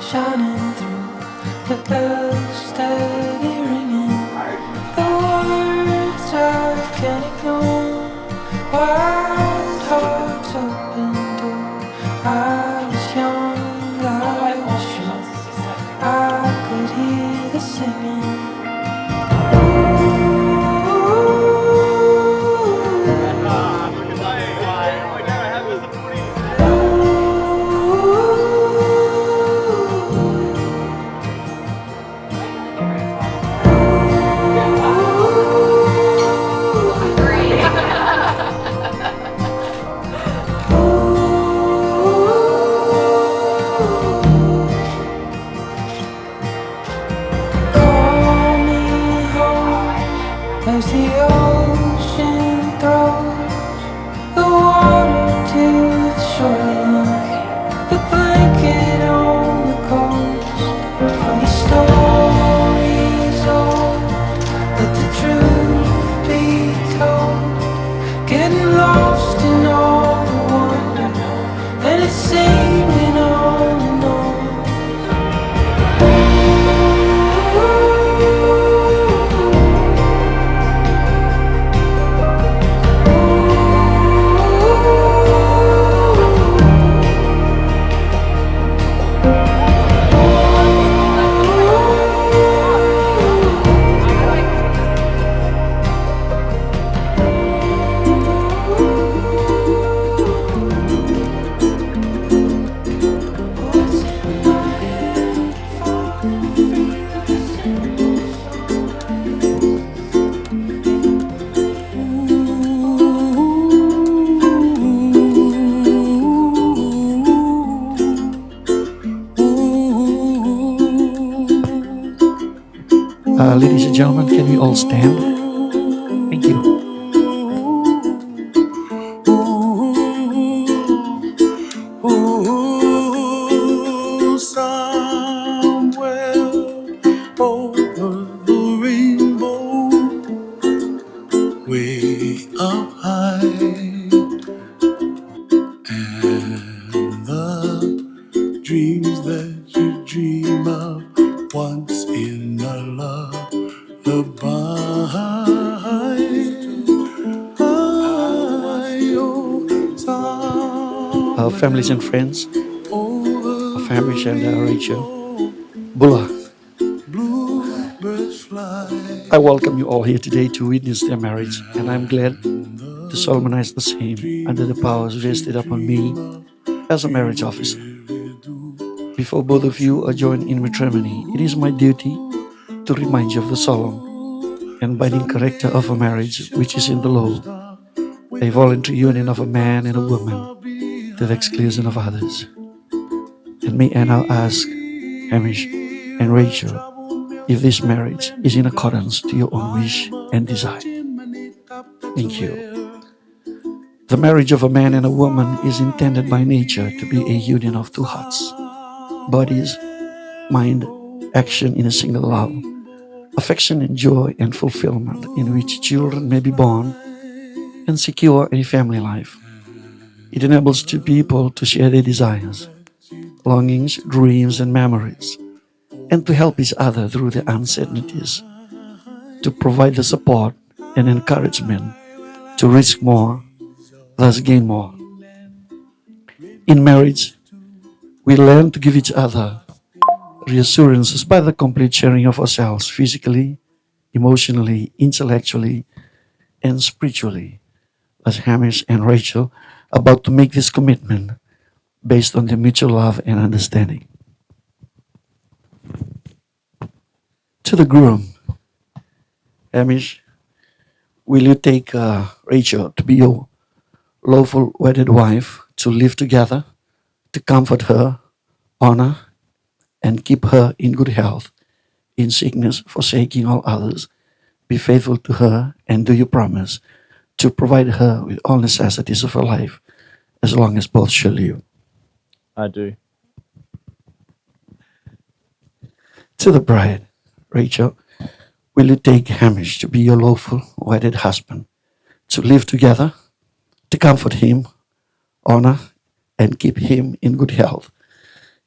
shining through the bells steady ringing. The words I can't ignore. Wild hearts open door. I was young, I was sure I could hear the singing. Call me home as the ocean throws the water to the shoreline, the blanket on the coast. From the stories old, let the truth be told. Getting lost in all the wonder, and it's singing on and on. Ladies and gentlemen, can we all stand? Thank you. Somewhere over the rainbow, way up high, and the dreams that you dream of once in a lullaby. Families and friends of Hamish and Rachel, Bula, I welcome you all here today to witness their marriage, and I'm glad to solemnize the same under the powers vested upon me as a marriage officer. Before both of you are joined in matrimony, it is my duty to remind you of the solemn and binding character of a marriage which is in the law, a voluntary union of a man and a woman to the exclusion of others. And may I now ask Hamish and Rachel if this marriage is in accordance to your own wish and desire. Thank you. The marriage of a man and a woman is intended by nature to be a union of two hearts, bodies, mind, action in a single love, affection and joy and fulfillment in which children may be born and secure a family life. It enables two people to share their desires, longings, dreams, and memories, and to help each other through the uncertainties, to provide the support and encouragement to risk more, thus gain more. In marriage, we learn to give each other reassurances by the complete sharing of ourselves physically, emotionally, intellectually, and spiritually, as Hamish and Rachel about to make this commitment based on their mutual love and understanding. To the groom, Hamish, will you take Rachel to be your lawful wedded wife, to live together, to comfort her, honor, and keep her in good health, in sickness, forsaking all others? Be faithful to her, and do you promise to provide her with all necessities of her life as long as both shall live? I do. To the bride, Rachel, will you take Hamish to be your lawful wedded husband, to live together, to comfort him, honor, and keep him in good health,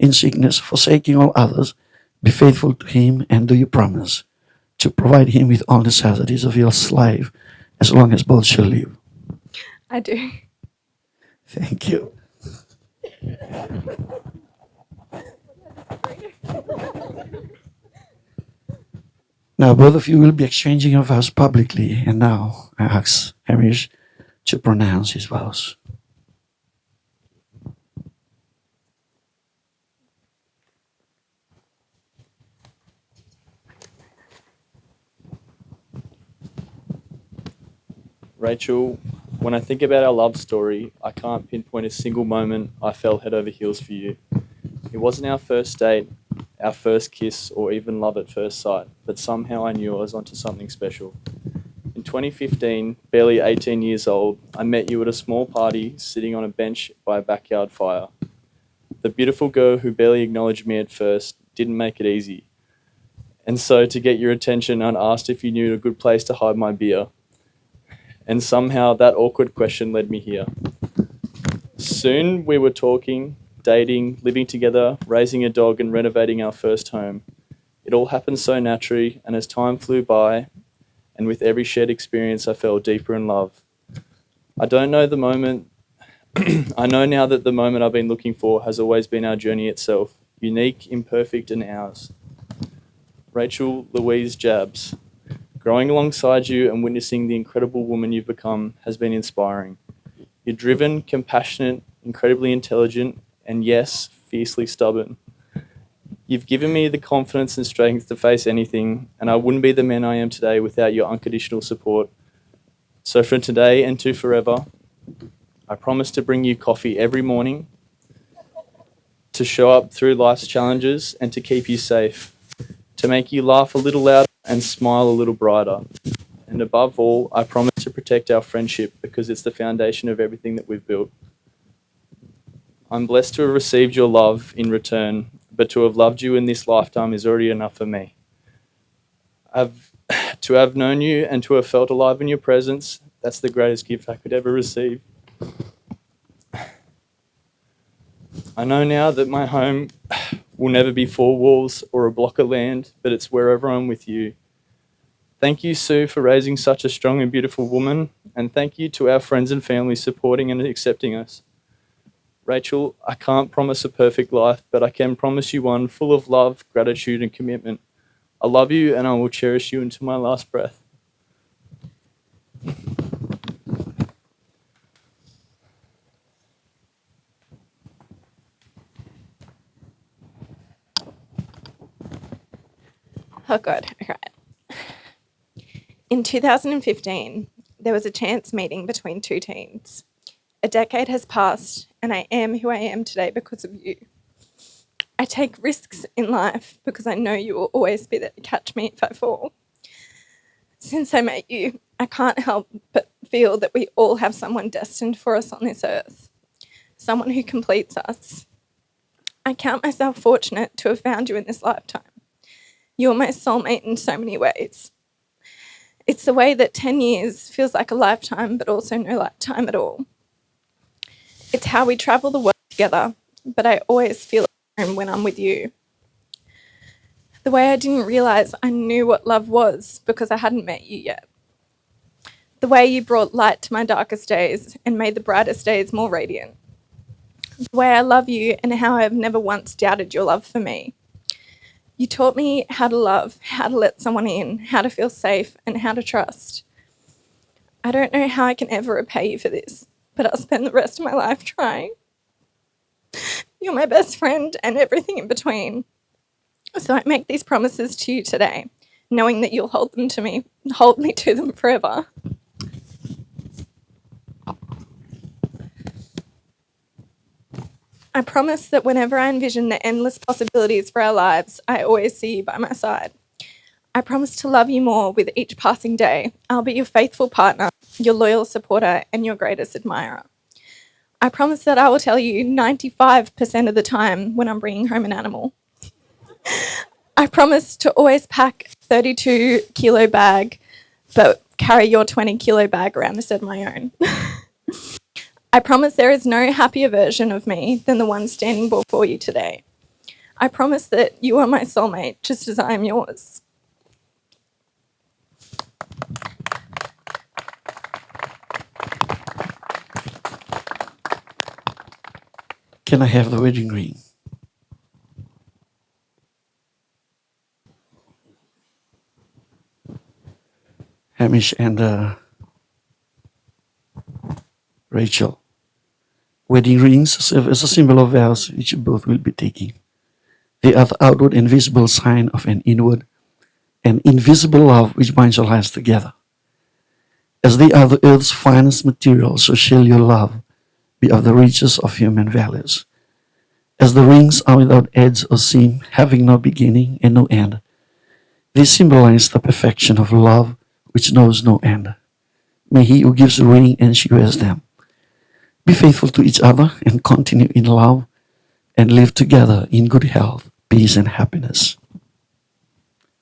in sickness, forsaking all others. Be faithful to him, and do you promise to provide him with all necessities of his life as long as both shall live? I do. Thank you. Now, both of you will be exchanging your vows publicly, and now I ask Hamish to pronounce his vows. Rachel, when I think about our love story, I can't pinpoint a single moment I fell head over heels for you. It wasn't our first date, our first kiss, or even love at first sight, but somehow I knew I was onto something special. In 2015, barely 18 years old, I met you at a small party sitting on a bench by a backyard fire. The beautiful girl who barely acknowledged me at first didn't make it easy. And so, to get your attention, I asked if you knew a good place to hide my beer. And somehow that awkward question led me here. Soon we were talking, dating, living together, raising a dog, and renovating our first home. It all happened so naturally, and as time flew by, and with every shared experience, I fell deeper in love. I don't know the moment. I know now that the moment I've been looking for has always been our journey itself, unique, imperfect, and ours. Rachel Louise Jabs. Growing alongside you and witnessing the incredible woman you've become has been inspiring. You're driven, compassionate, incredibly intelligent, and yes, fiercely stubborn. You've given me the confidence and strength to face anything, and I wouldn't be the man I am today without your unconditional support. So from today and to forever, I promise to bring you coffee every morning, to show up through life's challenges, and to keep you safe, to make you laugh a little louder and smile a little brighter. And above all, I promise to protect our friendship because it's the foundation of everything that we've built. I'm blessed to have received your love in return, but to have loved you in this lifetime is already enough for me. To have known you and to have felt alive in your presence, that's the greatest gift I could ever receive. I know now that my home will never be four walls or a block of land, but it's wherever I'm with you. Thank you, Sue, for raising such a strong and beautiful woman, and thank you to our friends and family supporting and accepting us. Rachel, I can't promise a perfect life, but I can promise you one full of love, gratitude, and commitment. I love you, and I will cherish you until my last breath. Oh, God. Okay. In 2015, there was a chance meeting between two teens. A decade has passed, and I am who I am today because of you. I take risks in life because I know you will always be there to catch me if I fall. Since I met you, I can't help but feel that we all have someone destined for us on this earth, someone who completes us. I count myself fortunate to have found you in this lifetime. You're my soulmate in so many ways. It's the way that 10 years feels like a lifetime, but also no lifetime at all. It's how we travel the world together, but I always feel at home when I'm with you. The way I didn't realise I knew what love was because I hadn't met you yet. The way you brought light to my darkest days and made the brightest days more radiant. The way I love you and how I have never once doubted your love for me. You taught me how to love, how to let someone in, how to feel safe, and how to trust. I don't know how I can ever repay you for this, but I'll spend the rest of my life trying. You're my best friend and everything in between. So I make these promises to you today, knowing that you'll hold me to them forever. I promise that whenever I envision the endless possibilities for our lives, I always see you by my side. I promise to love you more with each passing day. I'll be your faithful partner, your loyal supporter, and your greatest admirer. I promise that I will tell you 95% of the time when I'm bringing home an animal. I promise to always pack 32-kilo bag, but carry your 20-kilo bag around instead of my own. I promise there is no happier version of me than the one standing before you today. I promise that you are my soulmate, just as I am yours. Can I have the wedding ring? Hamish and Rachel. Wedding rings serve as a symbol of vows which you both will be taking. They are the outward and visible sign of an inward and invisible love which binds your lives together. As they are the earth's finest material, so shall your love be of the richest of human values. As the rings are without edge or seam, having no beginning and no end, they symbolize the perfection of love which knows no end. May he who gives the ring and she wears them be faithful to each other and continue in love and live together in good health, peace, and happiness.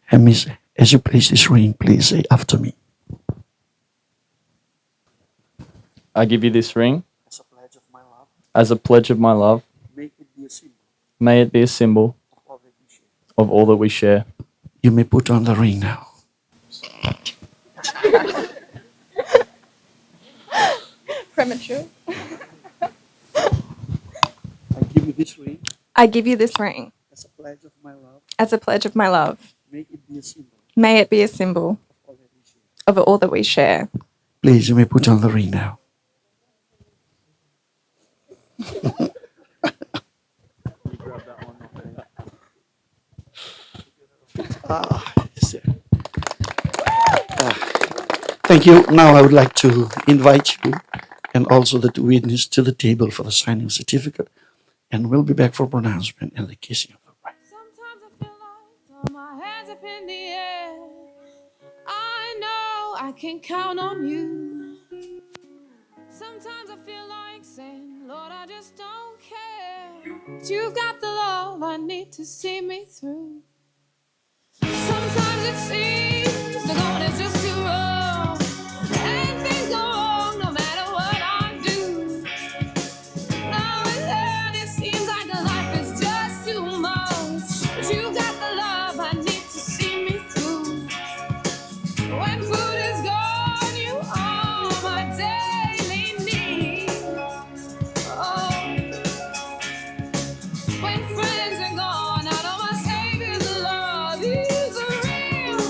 Hamish, as you place this ring, please say after me. I give you this ring As a pledge of my love, as a pledge of my love. make it be a symbol May it be a symbol of all that we share. of all that we share. You may put on the ring now. Premature. I give you this ring I give you this ring as a pledge of my love. as a pledge of my love. Make it be a symbol May it be a symbol of all that we share. of all that we share. Please, you may put on the ring now. Thank you. Now I would like to invite you and also the two witnesses to the table for the signing of certificate, and we'll be back for pronouncement and the kissing of the bride. Sometimes I feel like throw my hands up in the air. I know I can count on you. Sometimes I feel like saying, Lord, I just don't care. But you've got the love I need to see me through. Sometimes it seems the going is just too rough, and things go wrong no matter what I do. Now and then it seems like the life is just too much, but you got the love I need to see me through. When food is gone, you are my daily need. Oh, when friends are gone, I know my Savior's love is real.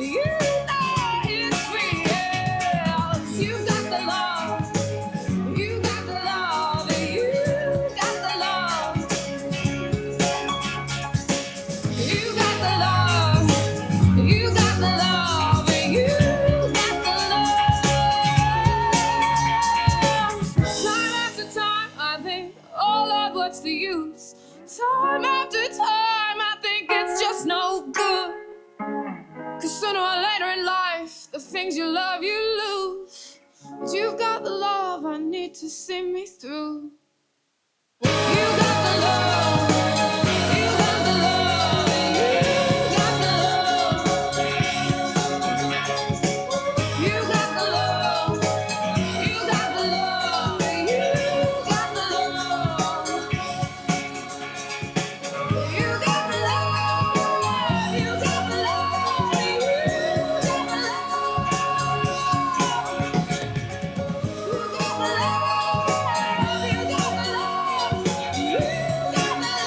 You know it's real. You got the love. You got the love. You got the love. You got the love. You got the love. You got the love. Time after time, I think, oh Lord, what's the use? Time after time, I think it's just no good. 'Cause sooner or later in life, the things you love, you lose. But you've got the love I need to see me through. You got the love. You got the love. You got the love. You got the love. You got the love. You got the love. You got the love. You got the love. You got the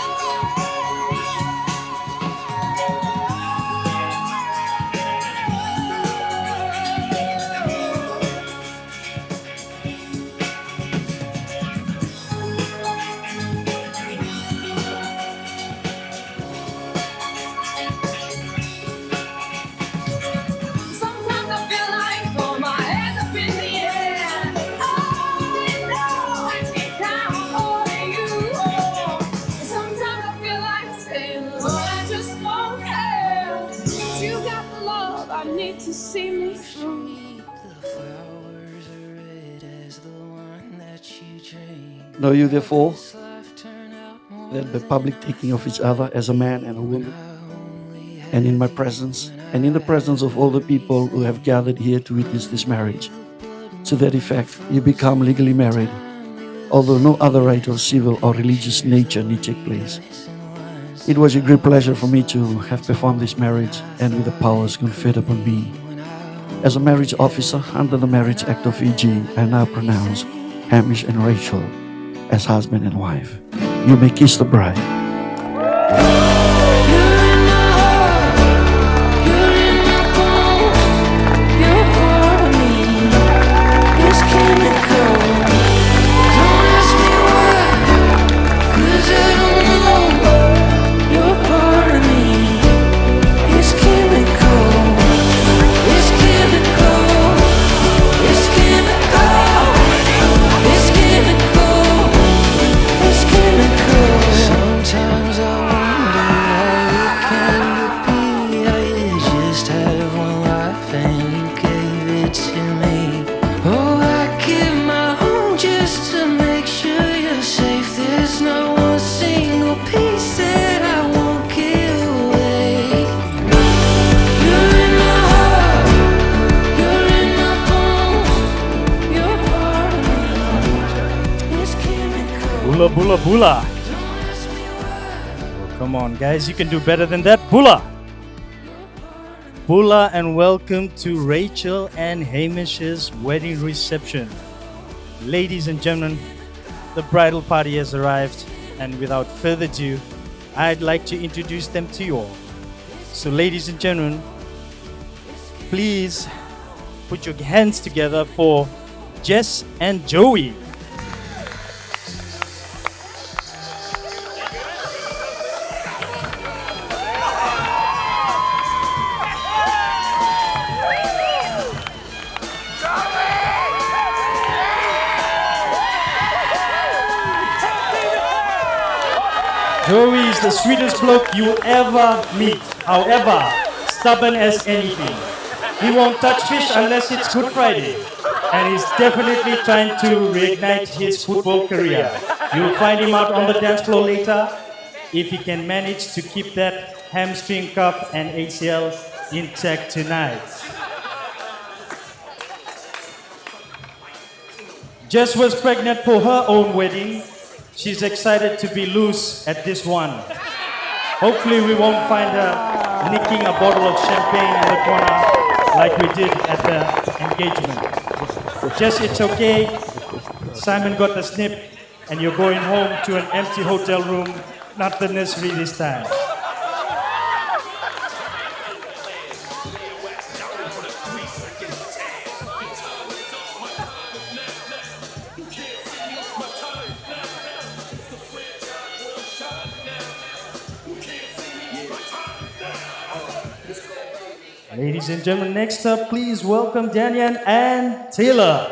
Sometimes I feel like throw my hands up in the air. I know I can count on you. Oh, sometimes I feel like saying, Lord, I just don't care. But you got the love I need to see me through. Know you therefore that the public taking of each other as a man and a woman, and in my presence, and in the presence of all the people who have gathered here to witness this marriage, to that effect you become legally married, although no other rite of civil or religious nature need take place. It was a great pleasure for me to have performed this marriage and with the powers conferred upon me. As a marriage officer under the Marriage Act of Fiji, I now pronounce Hamish and Rachel as husband and wife. You may kiss the bride. Sometimes I wonder how it came to be. I just had one life and you gave it to me. Oh, I give my own just to make sure you're safe. There's not one single piece that I won't give away. You're in my heart, you're in my bones, you're part of me. It's chemical. Bula bula bula. Come on, guys, you can do better than that. Bula. Bula, and welcome to Rachel and Hamish's wedding reception. Ladies and gentlemen, the bridal party has arrived, and without further ado, I'd like to introduce them to you all. So, ladies and gentlemen, please put your hands together for Jess and Joey. Joey is the sweetest bloke you ever meet. However, stubborn as anything. He won't touch fish unless it's Good Friday. And he's definitely trying to reignite his football career. You'll find him out on the dance floor later if he can manage to keep that hamstring cuff and ACL intact tonight. Jess was pregnant for her own wedding. She's excited to be loose at this one. Hopefully we won't find her nicking a bottle of champagne in the corner like we did at the engagement. Jess, it's okay. Simon got the snip and you're going home to an empty hotel room, not the nursery this time. Ladies and gentlemen, next up, please welcome Daniel and Taylor.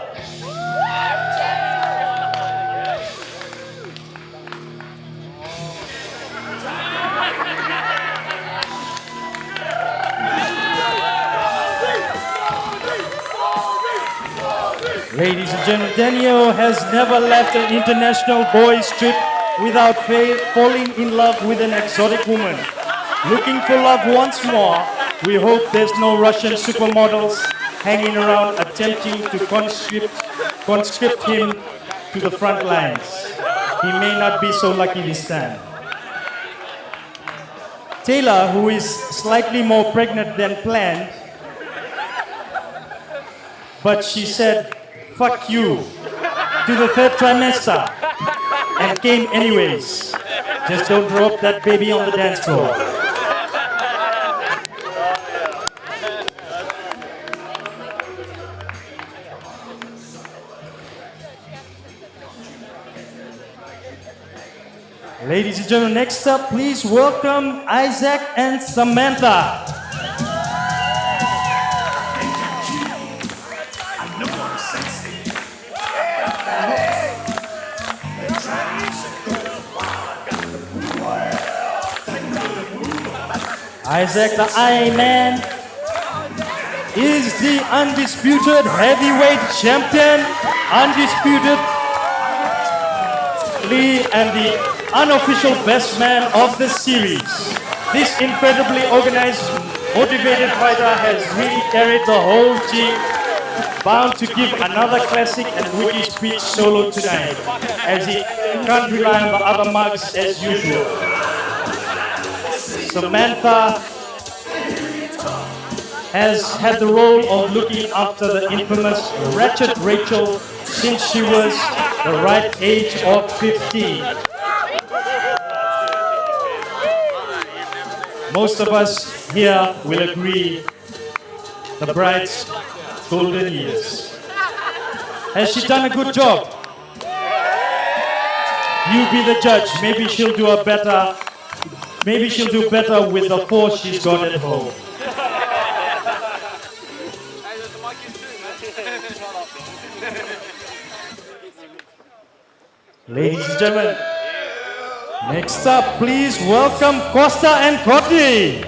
Ladies and gentlemen, Daniel has never left an international boys' trip without falling in love with an exotic woman. Looking for love once more, we hope there's no Russian supermodels hanging around attempting to conscript him to the front lines. He may not be so lucky this time. Taylor, who is slightly more pregnant than planned, but she said, "Fuck you," to the third trimester and came anyways. Just don't drop that baby on the dance floor. Ladies and gentlemen, next up, please welcome Isaac and Samantha. Isaac the Iron Man is the undisputed heavyweight champion, undisputedly, and the unofficial best man of the series. This incredibly organized, motivated fighter has really carried the whole team, bound to give another classic and witty speech solo tonight, as he can't rely on the other mugs as usual. Samantha has had the role of looking after the infamous Ratchet Rachel since she was the right age of 15. Most of us here will agree the bride's golden years. Has she done a good job? You be the judge. Maybe she'll do better with the four she's got at home. Ladies and gentlemen, next up, please welcome Costa and Courtney.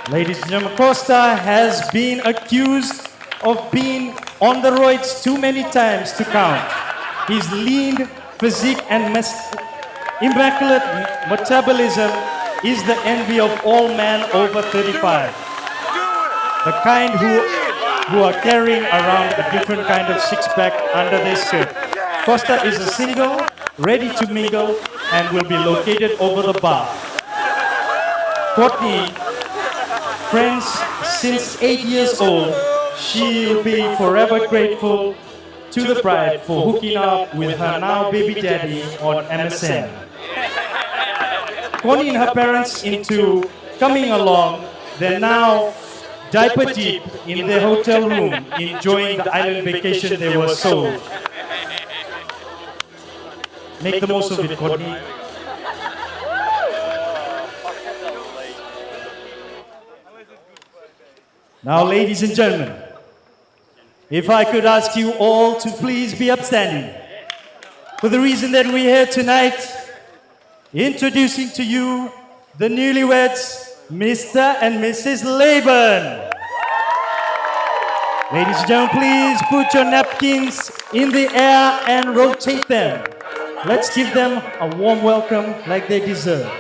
Ladies and gentlemen, Costa has been accused of being on the roids too many times to count. His lean physique and immaculate metabolism is the envy of all men over 35. The kind who are carrying around a different kind of six-pack under their shirt. Costa is a single, ready to mingle, and will be located over the bar. Courtney, friends since 8 years old, she'll be forever grateful to the bride for hooking up with her now baby daddy on MSN. Conning her parents into coming along, they're now diaper deep in their hotel room, enjoying the island vacation they were sold. Make the most of it, Courtney. Now, ladies and gentlemen, if I could ask you all to please be upstanding for the reason that we're here tonight, introducing to you the newlyweds, Mr. and Mrs. Laban. Ladies and gentlemen, please put your napkins in the air and rotate them. Let's give them a warm welcome like they deserve.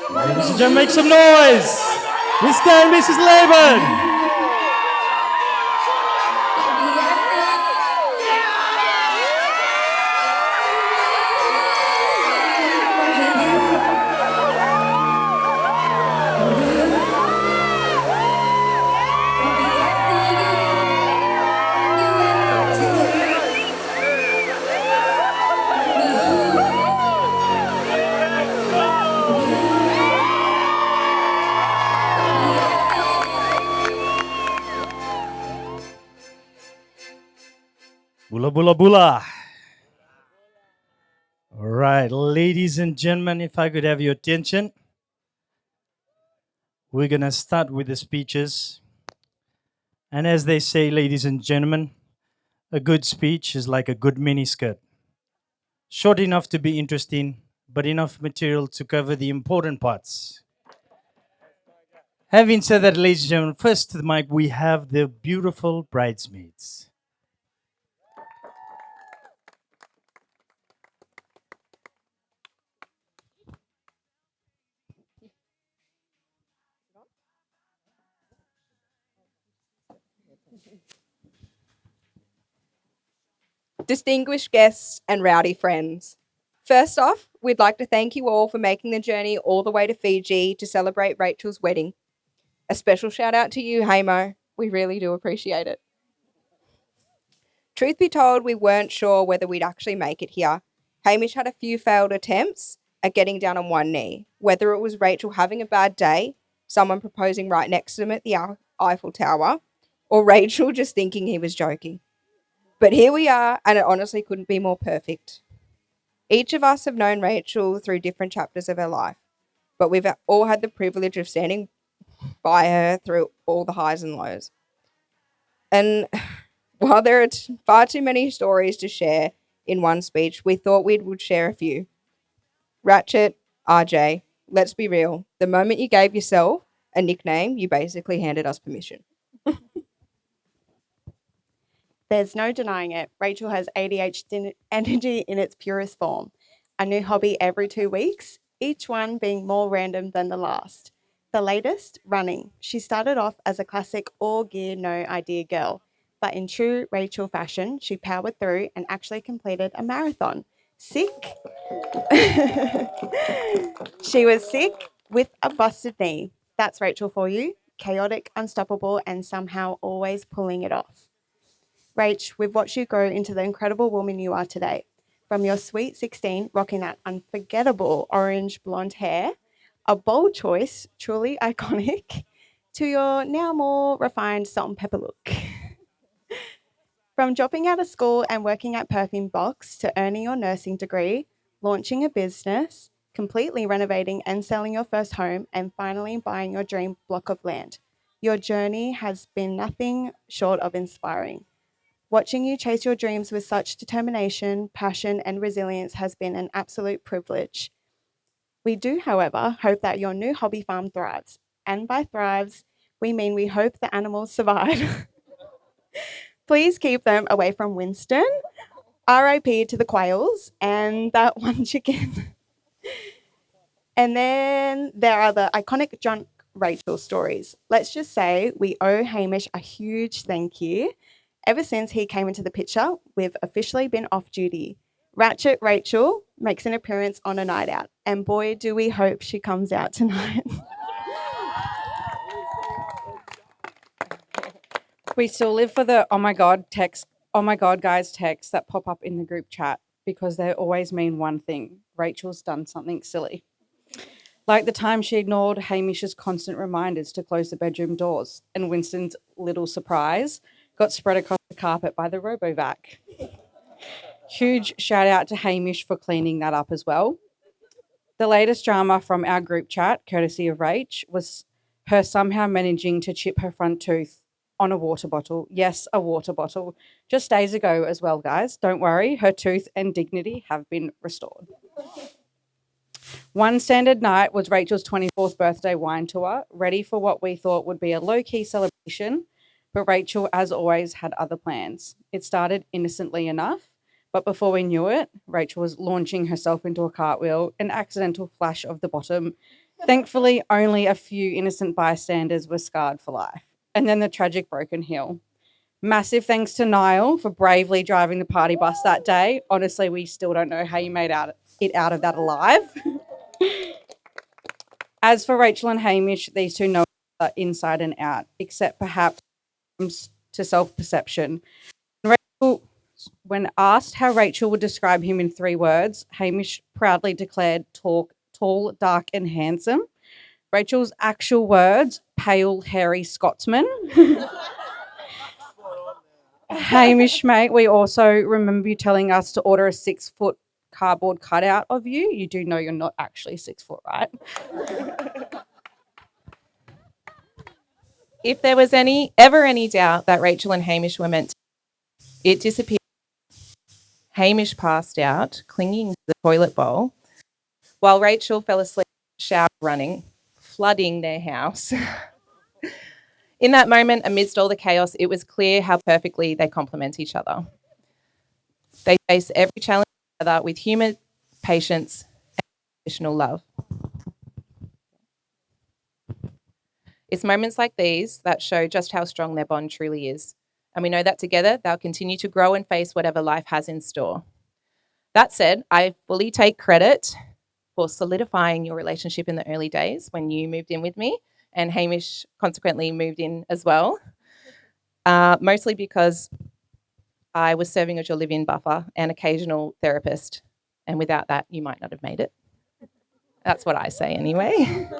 Ladies and gentlemen, make some noise. Mr. and Mrs. Laban. Bula bula bula. All right, ladies and gentlemen, if I could have your attention, we're going to start with the speeches. And as they say, ladies and gentlemen, a good speech is like a good miniskirt. Short enough to be interesting, but enough material to cover the important parts. Having said that, ladies and gentlemen, first to the mic, we have the beautiful bridesmaids. Distinguished guests and rowdy friends. First off, we'd like to thank you all for making the journey all the way to Fiji to celebrate Rachel's wedding. A special shout out to you, Hamo. We really do appreciate it. Truth be told, we weren't sure whether we'd actually make it here. Hamish had a few failed attempts at getting down on one knee, whether it was Rachel having a bad day, someone proposing right next to him at the Eiffel Tower, or Rachel just thinking he was joking. But here we are, and it honestly couldn't be more perfect. Each of us have known Rachel through different chapters of her life, but we've all had the privilege of standing by her through all the highs and lows. And while there are far too many stories to share in one speech, we thought we would share a few. Ratchet, RJ, let's be real. The moment you gave yourself a nickname, you basically handed us permission. There's no denying it. Rachel has ADHD energy in its purest form. A new hobby every 2 weeks, each one being more random than the last. The latest, running. She started off as a classic all gear, no idea girl, but in true Rachel fashion, she powered through and actually completed a marathon. Sick? She was sick with a busted knee. That's Rachel for you. Chaotic, unstoppable, and somehow always pulling it off. Rach, we've watched you grow into the incredible woman you are today. From your sweet 16, rocking that unforgettable orange blonde hair, a bold choice, truly iconic, to your now more refined salt and pepper look. From dropping out of school and working at Perfume Box to earning your nursing degree, launching a business, completely renovating and selling your first home, and finally buying your dream block of land. Your journey has been nothing short of inspiring. Watching you chase your dreams with such determination, passion, and resilience has been an absolute privilege. We do, however, hope that your new hobby farm thrives. And by thrives, we mean we hope the animals survive. Please keep them away from Winston. RIP to the quails and that one chicken. And then there are the iconic drunk Rachel stories. Let's just say we owe Hamish a huge thank you. Ever since he came into the picture, we've officially been off duty. Ratchet Rachel makes an appearance on a night out, and boy, do we hope she comes out tonight. We still live for the oh my god text, oh my god guys texts that pop up in the group chat because they always mean one thing: Rachel's done something silly. Like the time she ignored Hamish's constant reminders to close the bedroom doors, and Winston's little surprise got spread across the carpet by the RoboVac. Huge shout out to Hamish for cleaning that up as well. The latest drama from our group chat, courtesy of Rach, was her somehow managing to chip her front tooth on a water bottle. Yes, a water bottle. Just days ago as well, guys. Don't worry, her tooth and dignity have been restored. One standard night was Rachel's 24th birthday wine tour, ready for what we thought would be a low-key celebration, but Rachel, as always, had other plans. It started innocently enough, but before we knew it, Rachel was launching herself into a cartwheel, an accidental flash of the bottom. Thankfully, only a few innocent bystanders were scarred for life. And then the tragic broken heel. Massive thanks to Niall for bravely driving the party bus that day. Honestly, we still don't know how you made it out of that alive. As for Rachel and Hamish, these two know each other inside and out, except perhaps to self-perception. When asked how Rachel would describe him in 3 words, Hamish proudly declared tall, dark, and handsome. Rachel's actual words, pale, hairy Scotsman. Hamish, mate, we also remember you telling us to order a 6-foot cardboard cutout of you. You do know you're not actually 6 foot, right? If there was ever any doubt that Rachel and Hamish were meant to, it disappeared. Hamish passed out, clinging to the toilet bowl, while Rachel fell asleep, shower running, flooding their house. In that moment, amidst all the chaos, it was clear how perfectly they complement each other. They face every challenge together with humour, patience, and unconditional love. It's moments like these that show just how strong their bond truly is. And we know that together they'll continue to grow and face whatever life has in store. That said, I fully take credit for solidifying your relationship in the early days when you moved in with me, and Hamish consequently moved in as well, mostly because I was serving as your live-in buffer and occasional therapist, and without that, you might not have made it. That's what I say anyway.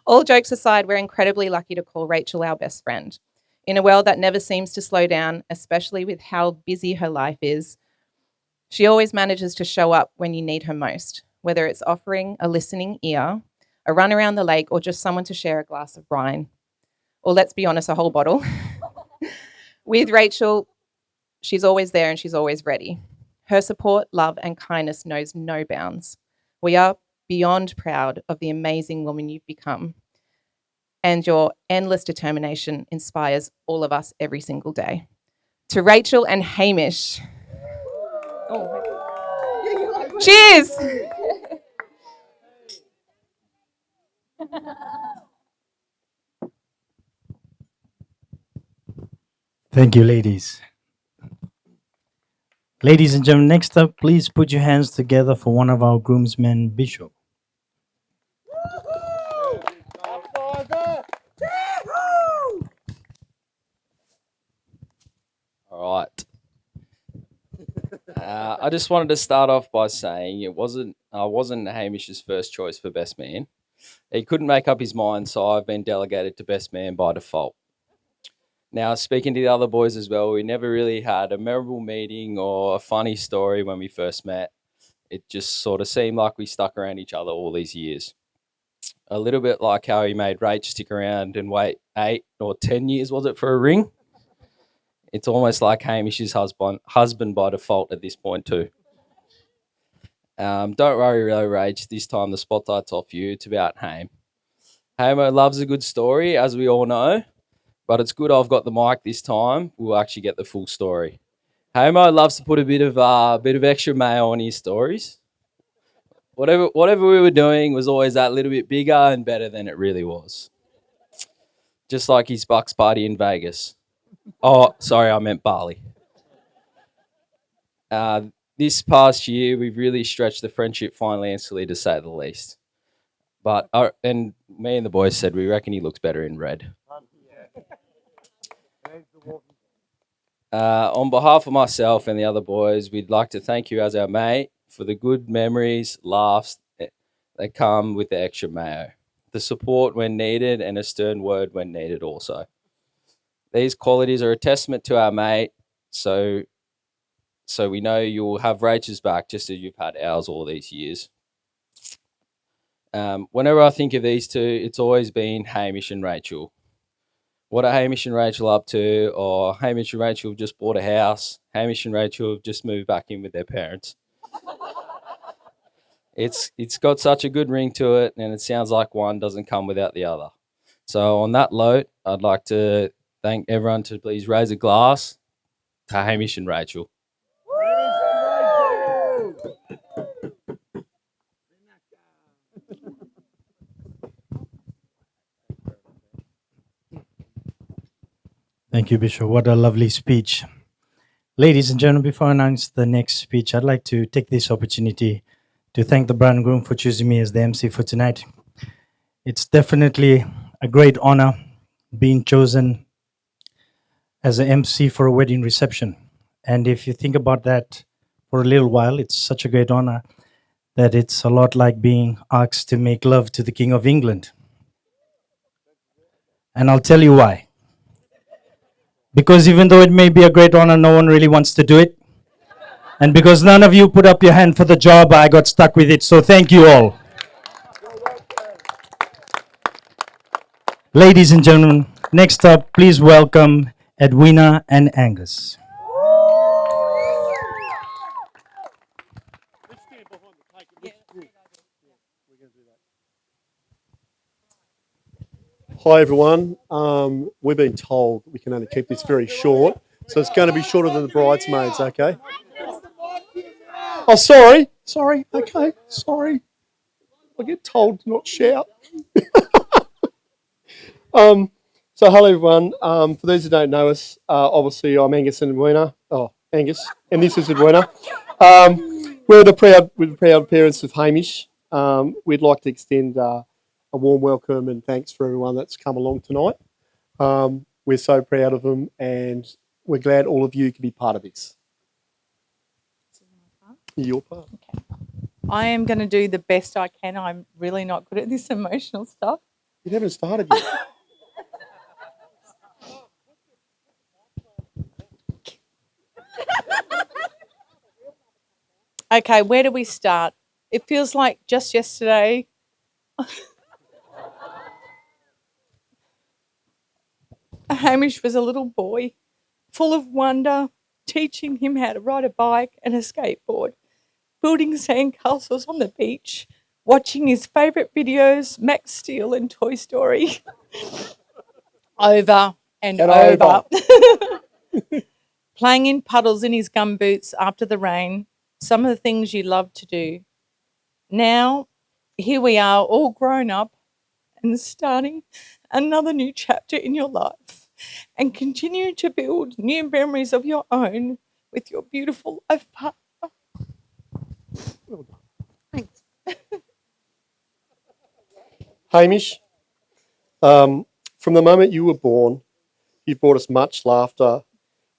All jokes aside, we're incredibly lucky to call Rachel our best friend. In a world that never seems to slow down, especially with how busy her life is, she always manages to show up when you need her most, whether it's offering a listening ear, a run around the lake, or just someone to share a glass of wine. Or let's be honest, a whole bottle. With Rachel, she's always there and she's always ready. Her support, love, and kindness knows no bounds. We are beyond proud of the amazing woman you've become, and your endless determination inspires all of us every single day. to Rachel and Hamish. Cheers! Thank you, ladies. Ladies and gentlemen, next up, please put your hands together for one of our groomsmen, Bishop. All right. I just wanted to start off by saying I wasn't Hamish's first choice for best man. He couldn't make up his mind, so I've been delegated to best man by default. Now, speaking to the other boys as well, we never really had a memorable meeting or a funny story when we first met. It just sort of seemed like we stuck around each other all these years. A little bit like how he made Rach stick around and wait 8 or 10 years, was it, for a ring? It's almost like Hamish's husband by default at this point too. Don't worry, though, Rach. This time the spotlight's off you. It's about Ham. Hamo loves a good story, as we all know, but it's good I've got the mic this time. We'll actually get the full story. Hamo loves to put a bit of extra mayo on his stories. Whatever we were doing was always that little bit bigger and better than it really was. Just like his Bucks party in Vegas. Oh, sorry, I meant Bali. This past year, we've really stretched the friendship financially, to say the least. But and me and the boys said we reckon he looks better in red. On behalf of myself and the other boys, we'd like to thank you as our mate for the good memories, laughs that come with the extra mayo, the support when needed, and a stern word when needed also. These qualities are a testament to our mate, so we know you'll have Rachel's back just as you've had ours all these years. Whenever I think of these two, it's always been Hamish and Rachel. What are Hamish and Rachel up to? Or Hamish and Rachel have just bought a house. Hamish and Rachel have just moved back in with their parents. It's got such a good ring to it, and it sounds like one doesn't come without the other. So on that note, I'd like to thank everyone to please raise a glass to Hamish and Rachel. Thank you, Bishop. What a lovely speech. Ladies and gentlemen, before I announce the next speech, I'd like to take this opportunity to thank the bride and groom for choosing me as the MC for tonight. It's definitely a great honor being chosen as an MC for a wedding reception. And if you think about that for a little while, it's such a great honor that it's a lot like being asked to make love to the King of England. And I'll tell you why. Because even though it may be a great honor, no one really wants to do it. And because none of you put up your hand for the job, I got stuck with it. So thank you all. Ladies and gentlemen, next up, please welcome Edwina and Angus. Hi everyone. We've been told we can only keep this very short, so it's going to be shorter than the bridesmaids. Okay. Oh, sorry. Okay. Sorry. I get told to not shout. So hello everyone. For those who don't know us, obviously I'm Angus and Edwina. Oh, Angus, and this is Edwina. We're the proud parents of Hamish. We'd like to extend a warm welcome and thanks for everyone that's come along tonight. We're so proud of them, and we're glad all of you can be part of this. Your part. Okay. I am going to do the best I can. I'm really not good at this emotional stuff. You haven't started yet. Okay, where do we start? It feels like just yesterday. Hamish was a little boy, full of wonder, teaching him how to ride a bike and a skateboard, building sandcastles on the beach, watching his favourite videos, Max Steel and Toy Story, over and over. playing in puddles in his gumboots after the rain, some of the things you loved to do. Now, here we are, all grown up and starting another new chapter in your life and continue to build new memories of your own with your beautiful life partner. Thanks. Hamish, from the moment you were born, you've brought us much laughter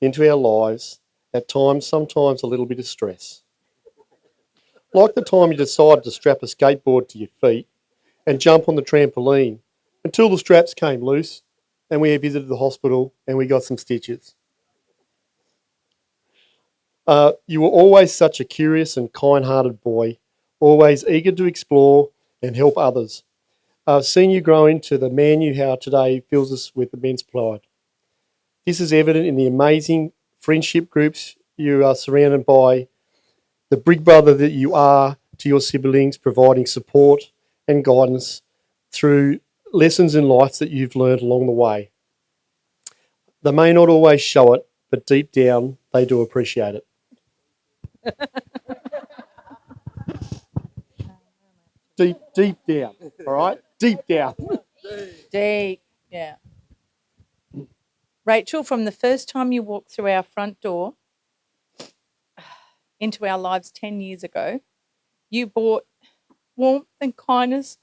into our lives, at times, sometimes a little bit of stress. Like the time you decided to strap a skateboard to your feet and jump on the trampoline until the straps came loose and we visited the hospital and we got some stitches. You were always such a curious and kind-hearted boy, always eager to explore and help others. Seeing you grow into the man you are today fills us with immense pride. This is evident in the amazing friendship groups you are surrounded by, the big brother that you are to your siblings, providing support and guidance through lessons in life that you've learned along the way. They may not always show it, but deep down, they do appreciate it. Deep down, all right? Deep down. Deep, yeah. Rachel, from the first time you walked through our front door into our lives 10 years ago, you brought warmth and kindness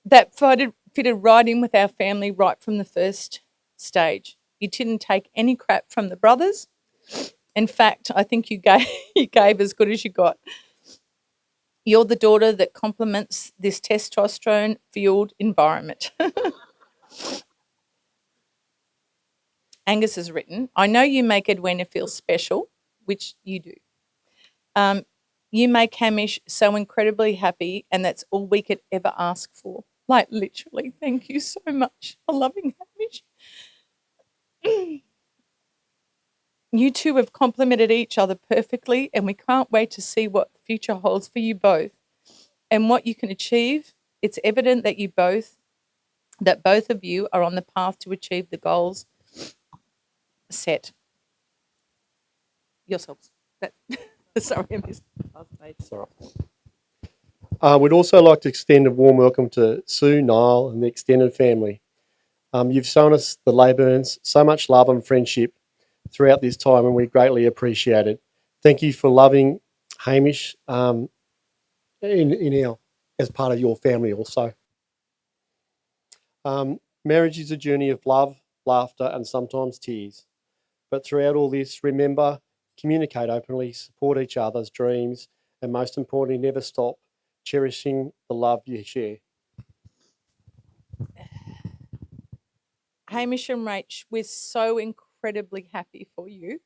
that fitted right in with our family right from the first stage. You didn't take any crap from the brothers. In fact, I think you gave as good as you got. You're the daughter that complements this testosterone-fueled environment. Angus has written, I know you make Edwina feel special, which you do. You make Hamish so incredibly happy, and that's all we could ever ask for. Like, literally, thank you so much for loving Hamish. You two have complemented each other perfectly, and we can't wait to see what the future holds for you both and what you can achieve. It's evident that both of you are on the path to achieve the goals set yourselves. Sorry, I missed the last page. Sorry. We'd also like to extend a warm welcome to Sue, Niall, and the extended family. You've shown us, the Leyburns, so much love and friendship throughout this time, and we greatly appreciate it. Thank you for loving Hamish as part of your family also. Marriage is a journey of love, laughter, and sometimes tears. But throughout all this, remember, communicate openly, support each other's dreams, and most importantly, never stop cherishing the love you share. Hamish and Rach, we're so incredibly happy for you.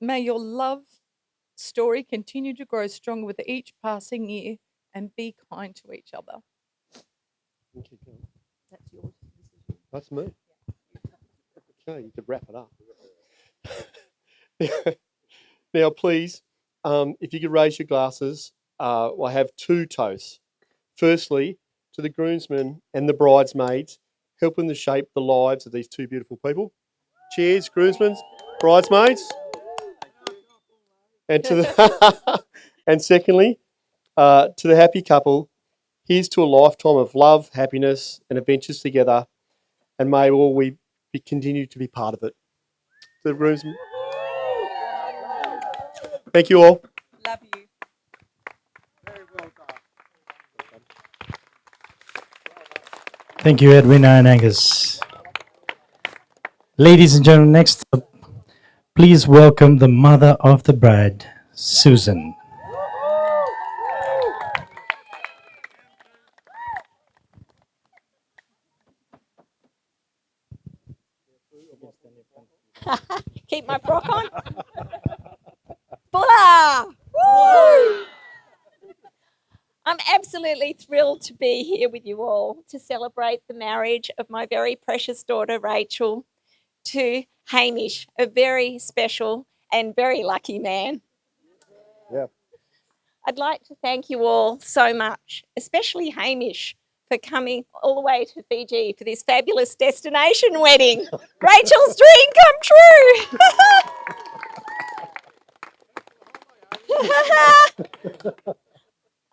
May your love story continue to grow stronger with each passing year, and be kind to each other. Thank you. That's yours. That's me. Okay, you could wrap it up. Now, please, if you could raise your glasses, I have two toasts. Firstly, to the groomsmen and the bridesmaids, helping to shape the lives of these two beautiful people. Cheers, groomsmen, bridesmaids. And to the and secondly, to the happy couple, here's to a lifetime of love, happiness, and adventures together, and may all we continue to be part of it. To the groomsmen. Thank you all. Love you. Thank you, Edwina and Angus. Ladies and gentlemen, next up, please welcome the mother of the bride, Susan. Keep my frock on. Voila! Woo! I'm absolutely thrilled to be here with you all to celebrate the marriage of my very precious daughter, Rachel, to Hamish, a very special and very lucky man. Yeah. I'd like to thank you all so much, especially Hamish, for coming all the way to Fiji for this fabulous destination wedding. Rachel's dream come true.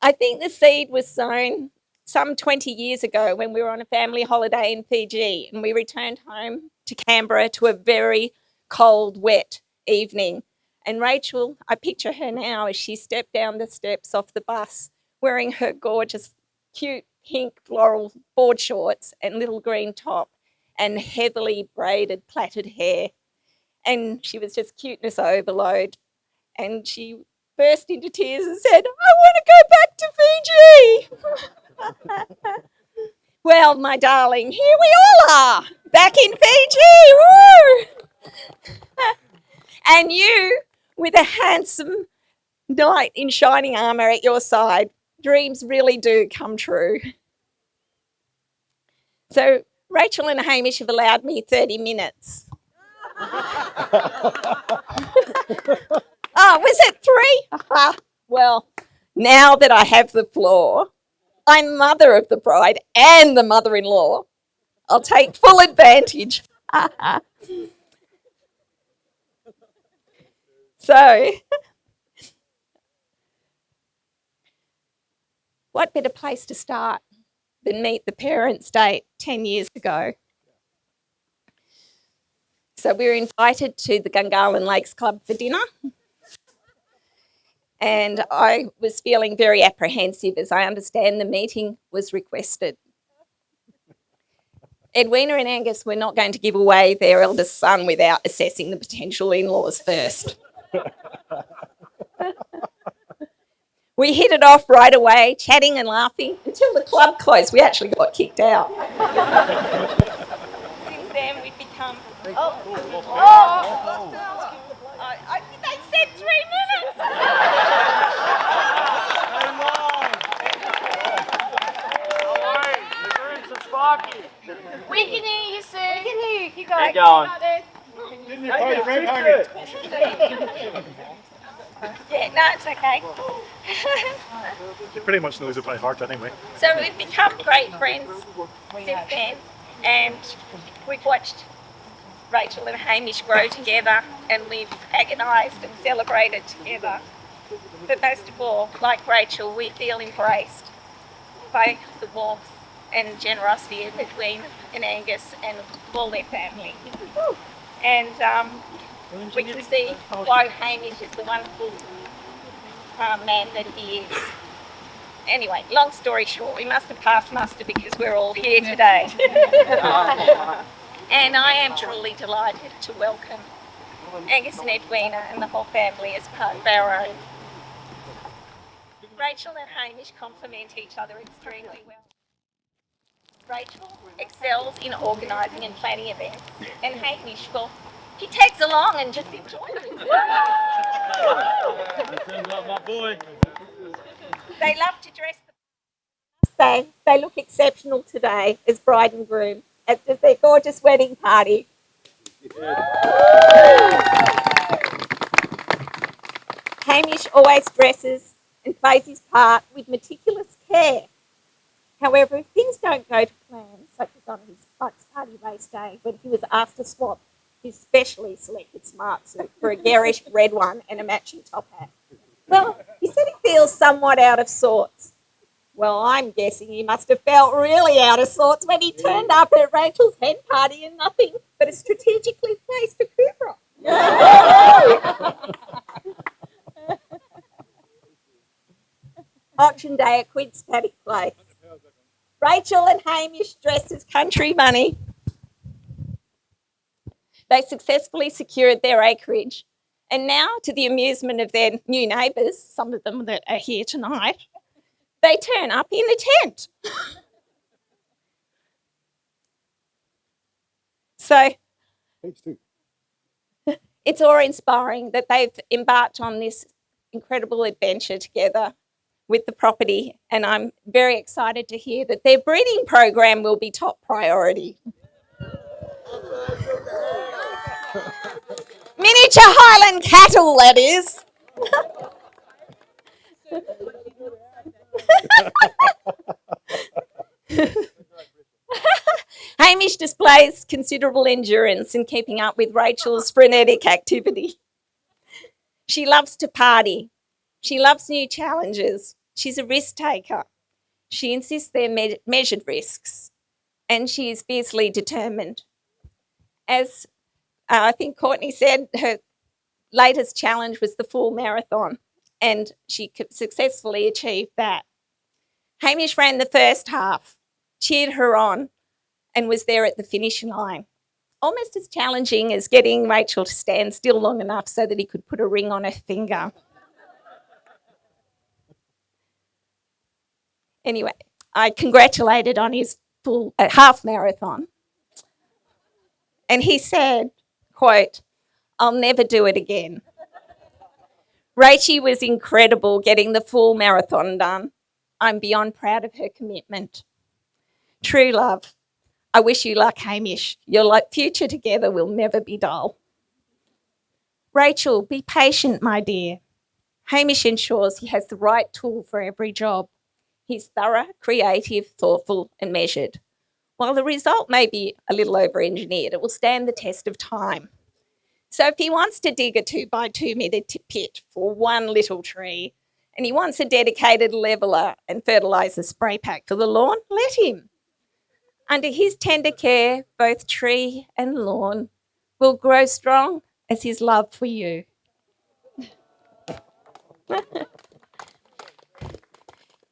I think the seed was sown some 20 years ago when we were on a family holiday in Fiji and we returned home to Canberra to a very cold, wet evening. And Rachel, I picture her now as she stepped down the steps off the bus wearing her gorgeous, cute pink floral board shorts and little green top and heavily braided plaited hair. And she was just cuteness overload. And she burst into tears and said, I want to go back to Fiji. Well, my darling, here we all are, back in Fiji. Woo! And you, with a handsome knight in shining armour at your side, dreams really do come true. So Rachel and Hamish have allowed me 30 minutes. Oh, was it 3? Well, now that I have the floor, I'm mother of the bride and the mother-in-law. I'll take full advantage. So, what better place to start than meet the parents' date 10 years ago? So we were invited to the Gungahlin Lakes Club for dinner. And I was feeling very apprehensive as I understand the meeting was requested. Edwina and Angus were not going to give away their eldest son without assessing the potential in-laws first. We hit it off right away, chatting and laughing until the club closed. We actually got kicked out. Since then, we've become... They said 3 minutes! We can hear you, Sue. We can hear you. Keep Keep going. Didn't you play the ring, Hamish? Yeah, no, it's okay. She pretty much knows it by heart anyway. So we've become great friends since then, and we've watched Rachel and Hamish grow together, and we've agonised and celebrated together. But most of all, like Rachel, we feel embraced by the warmth and generosity of Edwina and Angus and all their family. And we can see why Hamish is the wonderful man that he is. Anyway, long story short, we must have passed muster because we're all here today. And I am truly delighted to welcome Angus and Edwina and the whole family as part of our own. Rachel and Hamish complement each other extremely well. Rachel excels in organising and planning events, and Hamish, well, he tags along and just enjoys it. My boy. They love to dress they look exceptional today as bride and groom at their gorgeous wedding party. Hamish always dresses and plays his part with meticulous care. However, if things don't go to plan, such as on his Bucks Party race day when he was asked to swap his specially selected smart suit for a garish red one and a matching top hat, well, he said he feels somewhat out of sorts. Well, I'm guessing he must have felt really out of sorts when he turned up at Rachel's hen party in nothing but a strategically placed Cooper. Auction day at Quid's Paddock Place. Rachel and Hamish dressed as country money. They successfully secured their acreage, and now, to the amusement of their new neighbours, some of them that are here tonight, they turn up in a tent. So it's awe-inspiring that they've embarked on this incredible adventure together with the property, and I'm very excited to hear that their breeding program will be top priority. Miniature Highland cattle, that is. displays considerable endurance in keeping up with Rachel's frenetic activity. She loves to party. She loves new challenges. She's a risk taker. She insists they're measured risks, and she is fiercely determined. As I think Courtney said, her latest challenge was the full marathon, and she successfully achieved that. Hamish ran the first half, cheered her on, and was there at the finishing line. Almost as challenging as getting Rachel to stand still long enough so that he could put a ring on her finger. Anyway, I congratulated on his full half marathon. And he said, quote, "I'll never do it again." Rachie was incredible getting the full marathon done. I'm beyond proud of her commitment. True love. I wish you luck, Hamish. Your future together will never be dull. Rachel, be patient, my dear. Hamish ensures he has the right tool for every job. He's thorough, creative, thoughtful, and measured. While the result may be a little over-engineered, it will stand the test of time. So if he wants to dig a 2 by 2 metre pit for one little tree, and he wants a dedicated leveller and fertiliser spray pack for the lawn, let him. Under his tender care, both tree and lawn will grow strong as his love for you.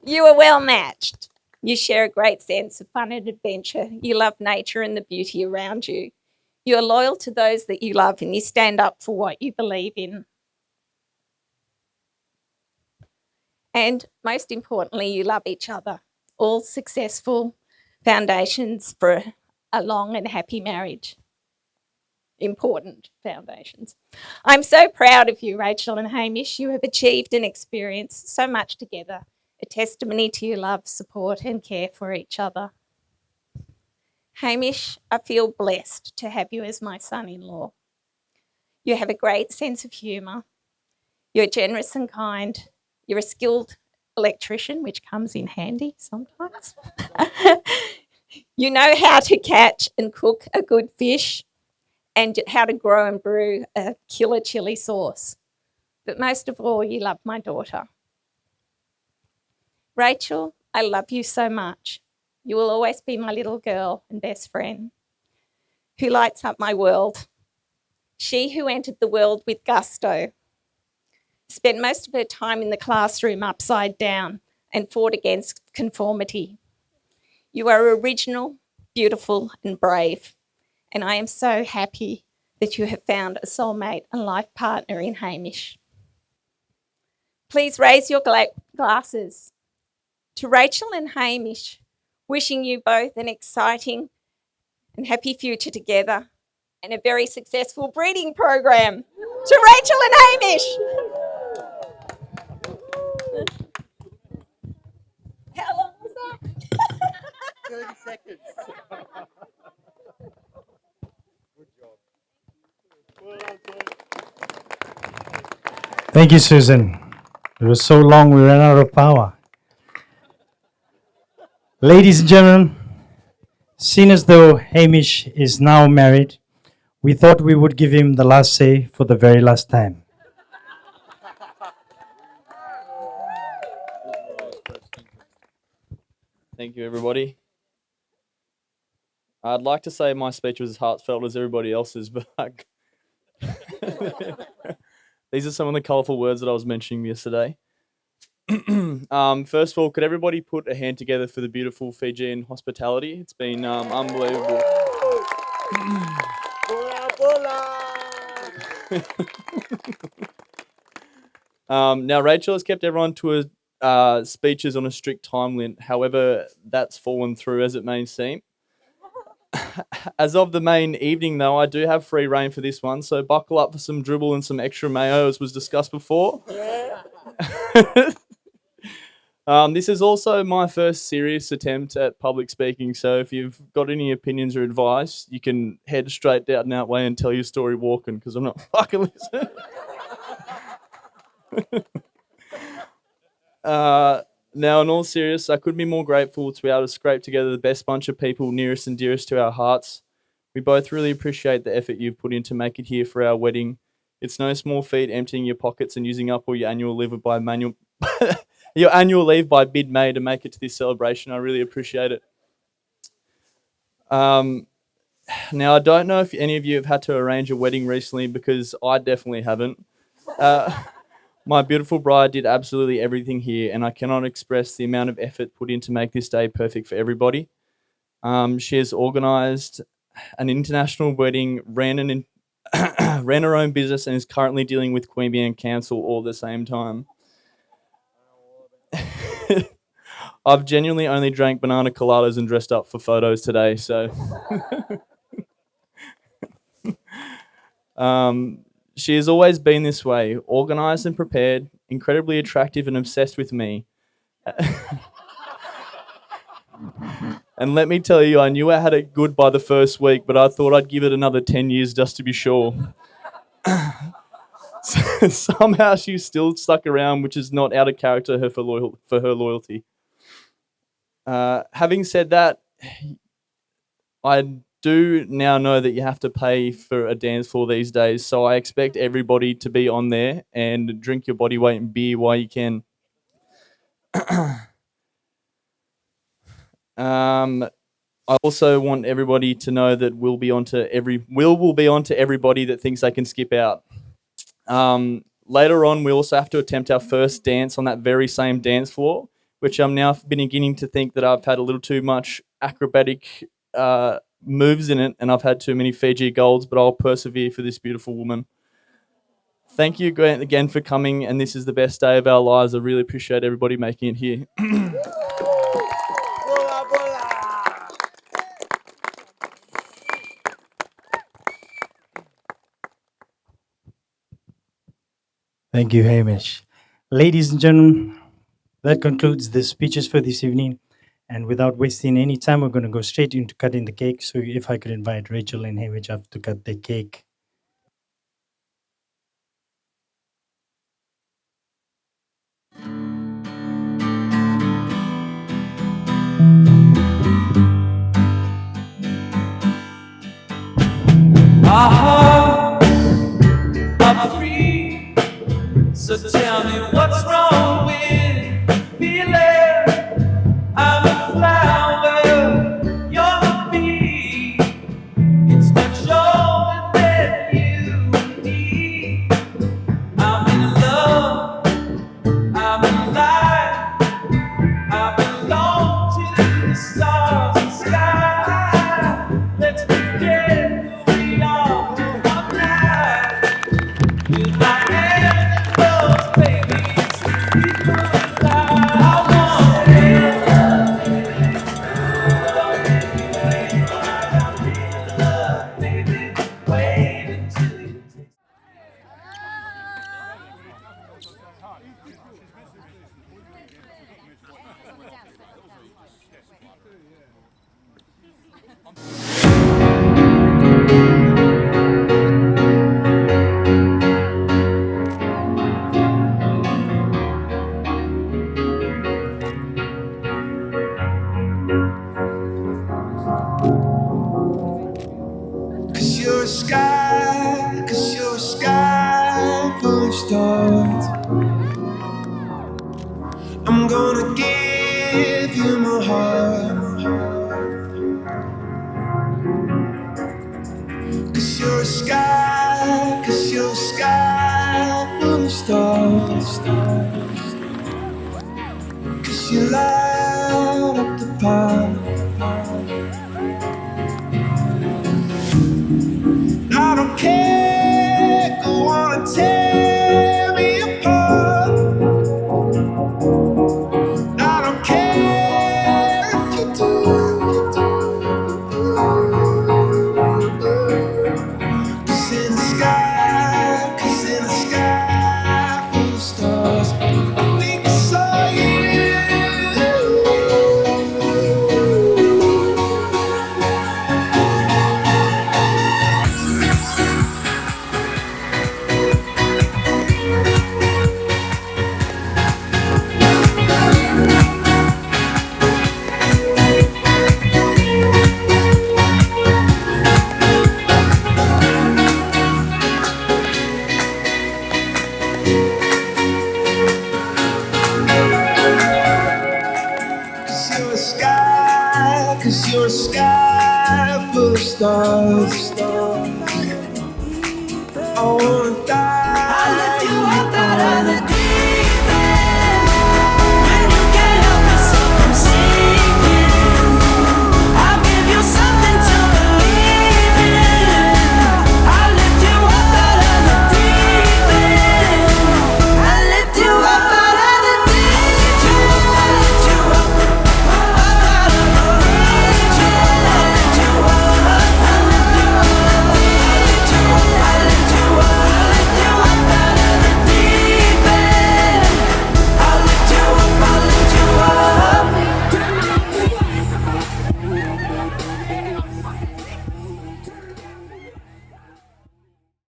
You are well matched. You share a great sense of fun and adventure. You love nature and the beauty around you. You are loyal to those that you love and you stand up for what you believe in. And most importantly, you love each other. All successful foundations for a long and happy marriage. Important foundations. I'm so proud of you, Rachel and Hamish. You have achieved and experienced so much together, a testimony to your love, support, and care for each other. Hamish, I feel blessed to have you as my son-in-law. You have a great sense of humour. You're generous and kind. You're a skilled electrician, which comes in handy sometimes. You know how to catch and cook a good fish and how to grow and brew a killer chili sauce. But most of all, you love my daughter. Rachel, I love you so much. You will always be my little girl and best friend who lights up my world. She who entered the world with gusto, spent most of her time in the classroom upside down and fought against conformity. You are original, beautiful, and brave, and I am so happy that you have found a soulmate and life partner in Hamish. Please raise your glasses to Rachel and Hamish, wishing you both an exciting and happy future together and a very successful breeding program. To Rachel and Hamish. How long was that? 30 seconds. Good job. Well done, sir. Thank you, Susan. It was so long we ran out of power. Ladies and gentlemen, seeing as though Hamish is now married, we thought we would give him the last say for the very last time. Thank you, everybody. I'd like to say my speech was as heartfelt as everybody else's, but these are some of the colourful words that I was mentioning yesterday. First of all, could everybody put a hand together for the beautiful Fijian hospitality? It's been unbelievable. Now, Rachel has kept everyone to her speeches on a strict time limit. However, that's fallen through as it may seem. As of the main evening, though, I do have free reign for this one, so buckle up for some dribble and some extra mayo, as was discussed before. This is also my first serious attempt at public speaking, so if you've got any opinions or advice, you can head straight down that way and tell your story walking, because I'm not fucking listening. Now, in all seriousness, I couldn't be more grateful to be able to scrape together the best bunch of people nearest and dearest to our hearts. We both really appreciate the effort you've put in to make it here for our wedding. It's no small feat emptying your pockets and using up all your annual leave by your annual leave by mid-May to make it to this celebration. I really appreciate it. Now, I don't know if any of you have had to arrange a wedding recently, because I definitely haven't. My beautiful bride did absolutely everything here, and I cannot express the amount of effort put in to make this day perfect for everybody. She has organised an international wedding, ran her own business, and is currently dealing with Queanbeyan Council all at the same time. I've genuinely only drank banana coladas and dressed up for photos today, so... She has always been this way, organised and prepared, incredibly attractive and obsessed with me. And let me tell you, I knew I had it good by the first week, but I thought I'd give it another 10 years just to be sure. Somehow she's still stuck around, which is not out of character for her loyalty. Having said that, I do now know that you have to pay for a dance floor these days, so I expect everybody to be on there and drink your body weight in beer while you can. I also want everybody to know that Will will be onto everybody that thinks they can skip out. Later on, we also have to attempt our first dance on that very same dance floor, which I'm now beginning to think that I've had a little too much acrobatic moves in it, and I've had too many Fiji golds, but I'll persevere for this beautiful woman. Thank you again for coming, and this is the best day of our lives. I really appreciate everybody making it here. Thank you, Hamish. Ladies and gentlemen, that concludes the speeches for this evening. And without wasting any time, we're going to go straight into cutting the cake. So if I could invite Rachel and Hamish up to cut the cake. Our hearts are free, so tell me what's wrong with the feeling. I'm a flower, you're the bee. It's much older than you and me. I'm in love, I'm alive, I belong to the stars and sky. Let's forget who we are for one night. With my hand closed, baby, it's the people that I want to feel love, baby. Wait until you taste. Cause you're a sky full of stars. I'm gonna give you my heart. Cause you're a sky full of stars. Cause you light up the path. I don't care, go on and tear me apart. I don't care if you do. Cause in the sky full of stars, I think I saw you. stars